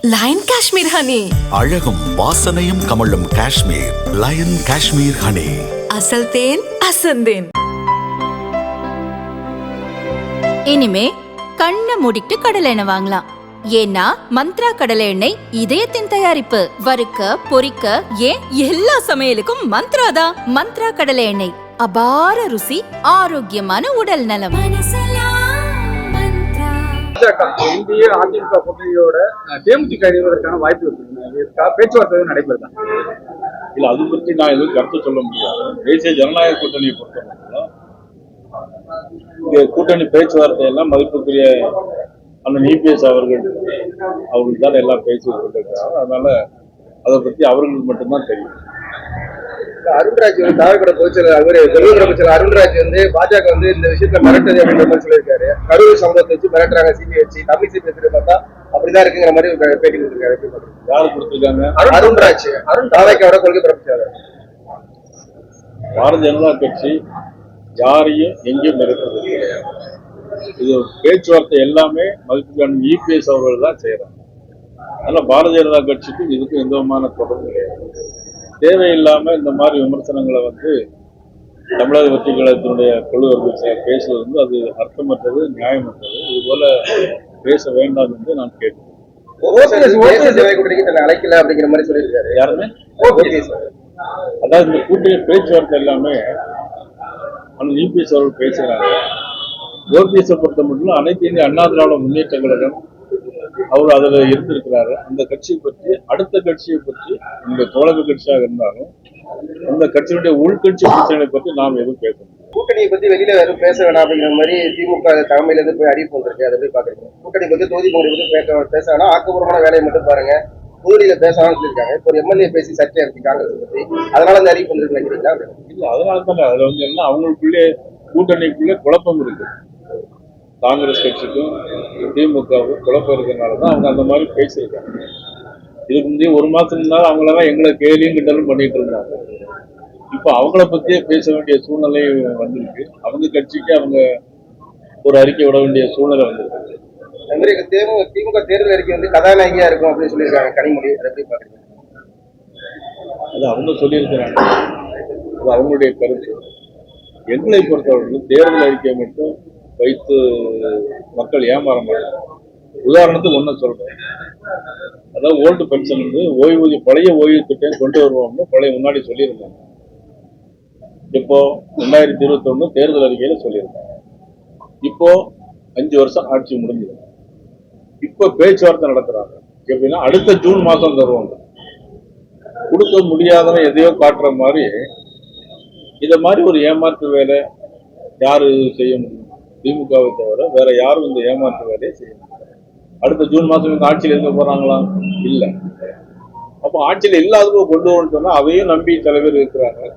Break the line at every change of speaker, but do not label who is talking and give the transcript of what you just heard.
Line Kashmir honey.
அழகும் வாசனையும் கமழும் காஷ்மீர் லயன் காஷ்மீர் ஹனி.
அசல் தேன் அசந்தேன்.
இனிமே கண்ணை மூடிட்டு கடலை எண்ணெய் வாங்கலாம். ஏன்னா மந்த்ரா கடலை எண்ணெய் இதயத்தின் தயாரிப்பு. வறுக்க பொரிக்க ஏன் எல்லா சமையலுக்கும் மந்த்ரா தான். மந்த்ரா கடலை எண்ணெய் அபார ருசி, ஆரோக்கியமான உடல் நலம்.
இந்திய அதிமுக கூட்டணியோட தேமுதிக இணைவதற்கான வாய்ப்பு இருக்கா? பேச்சுவார்த்தை நடைபெறுதா?
இல்ல, அது பற்றி நான் எதுவும் கருத்து சொல்ல முடியாது. தேசிய ஜனநாயக கூட்டணியை பொறுத்தவரைக்கும் இந்த கூட்டணி பேச்சுவார்த்தை எல்லாம் மதிப்புக்குரிய அண்ணன் இபிஎஸ் அவர்கள் தான் எல்லாம் பேசி கொண்டிருக்கிறாங்க. அதனால அதை பற்றி அவர்களுக்கு மட்டும்தான் தெரியும்.
அருண்ராஜ் தாவகட பொதுச்செயலர் வெளியுறவு அமைச்சர் அருண்ராஜ் பாஜக இந்த விஷயத்துல மிரட்டது அப்படின்ற மாதிரி சொல்லியிருக்காரு. கரூர் சம்பவத்தை வச்சு மிரட்டுறாங்க சிபிஐ வச்சு. தமிழிசை பேசுறது பார்த்தா அப்படிதான் இருக்குங்கிற மாதிரி பேட்டி கொடுத்திருக்காரு.
யாரு கொடுத்திருக்காங்க?
அருண்ராஜ் தாவகோட கொள்கை பரப்பிச்சாரு.
பாரதிய ஜனதா கட்சி யாரையும் எங்கேயும் மிரட்டுறது கிடையாது. இது பேச்சுவார்த்தை எல்லாமே மதிப்புக்கான இபிஎஸ் அவர்கள் தான் செய்யறாங்க. அதனால பாரதிய ஜனதா கட்சிக்கும் இதுக்கும் எந்த விதமான தொடர்பு கிடையாது. தேவையில்லாம இந்த மாதிரி விமர்சனங்களை தமிழக வெற்றி கழகத்தினுடைய குழு பேசுவது அது அர்த்தமற்றது, நியாயமற்றது. இது போல பேச வேண்டாம் என்று நான் கேட்கிறேன்.
அழைக்கல அப்படிங்கிற மாதிரி சொல்லியிருக்காரு.
யாருமே அதாவது இந்த கூட்டணி பேச்சுவார்த்தை எல்லாமே ஆனால் இபிஎஸ் அவர்கள் பேசுகிறாங்க. ஓபிஎஸை பொறுத்த மட்டும் அனைத்து இந்திய அண்ணா திராவிட முன்னேற்ற கழகம் அவர் அதில் இருந்திருக்கிறாரு. அந்த கட்சியை பற்றி, அடுத்த கட்சியை பற்றி, இந்த தோழக கட்சியாக இருந்தாலும் அந்த கட்சியினுடைய உள்கட்சி பிரச்சனைகளை பற்றி நாம் எதுவும் பேச முடியும்.
கூட்டணியை பத்தி வெளியில எதுவும் பேச வேணாம் அப்படிங்கிற மாதிரி திமுக தலைமையில இருந்து போய் அறிவிப்பு வந்திருக்கு. அதை போய் பாக்குறீங்க. கூட்டணி பத்தி தொகுதி பகுதி பேச வேணாம், ஆக்கப்பூர்வமான வேலையை மட்டும் பாருங்க, புதுடியில பேசலாம்னு சொல்லியிருக்காங்க. இப்போ ஒரு எம்எல்ஏ பேசி சர்ச்சை இருக்கு காங்கிரஸ் பத்தி, அதனால அந்த அறிவிப்பு வந்து நினைக்கிறீங்களா?
இல்ல, அதனால தானே அதுல என்ன அவங்களுக்குள்ளே கூட்டணிக்குள்ளே குழப்பம் இருக்கு. காங்கிரஸ் கட்சிக்கும் திமுகவும் குழப்பம் இருக்கிறதுனாலதான் அவங்க அந்த மாதிரி பேசியிருக்காங்க. இதுக்கு முந்தைய ஒரு மாசம் இருந்தாலும் அவங்களெல்லாம் எங்களை கேலியும் கிண்டலும் பண்ணிட்டு இருந்தாங்க. இப்ப அவங்கள பத்தியே பேச வேண்டிய சூழ்நிலை வந்திருக்கு. அவங்க கட்சிக்கு அவங்க ஒரு அறிக்கை விட வேண்டிய சூழ்நிலை வந்திருக்கு.
திமுக தேர்தல் அறிக்கை கதாநாயகியா இருக்கும் அப்படின்னு சொல்லியிருக்காங்க கனிமொழி. அதை எப்படி பாக்குறீங்க?
அது அவங்க சொல்லியிருக்கிறாங்க, அது அவங்களுடைய கருத்து. எங்களை பொறுத்தவரைக்கும் தேர்தல் அறிக்கையை மட்டும் வைத்து மக்கள் ஏமாற மாட்டாங்க. உதாரணத்துக்கு ஒண்ணு சொல்றேன். அதாவது ஓல்டு பென்ஷன் ஓய்வூதிய பழைய ஓய்வு திட்டம் கொண்டு வருவோம்னு முன்னாடி சொல்லியிருந்தாங்க. இப்போ 2021 தேர்தல் அறிக்கையில சொல்லியிருக்காங்க. இப்போ 5 வருஷம் ஆட்சி முடிஞ்சது. இப்போ பேச்சுவார்த்தை நடத்துறாங்க. எப்படின்னா அடுத்த ஜூன் மாசம் தருவாங்க. கொடுக்க முடியாதவன் எதையோ காட்டுற மாதிரி இத மாதிரி ஒரு ஏமாற்று வேலை யாரு செய்ய முடியும்? திமுகவை தவிர வேற யாரும் இந்த ஏமாற்று வேலையை செய்ய முடியாது. அடுத்த ஜூன் மாசம் இந்த ஆட்சியில் இருக்க போறாங்களா? இல்ல. அப்போ ஆட்சியில் இல்லாதவங்க கொண்டு வரணும்னு சொன்னா அதையும் நம்பி சில பேர் இருக்கிறாங்க.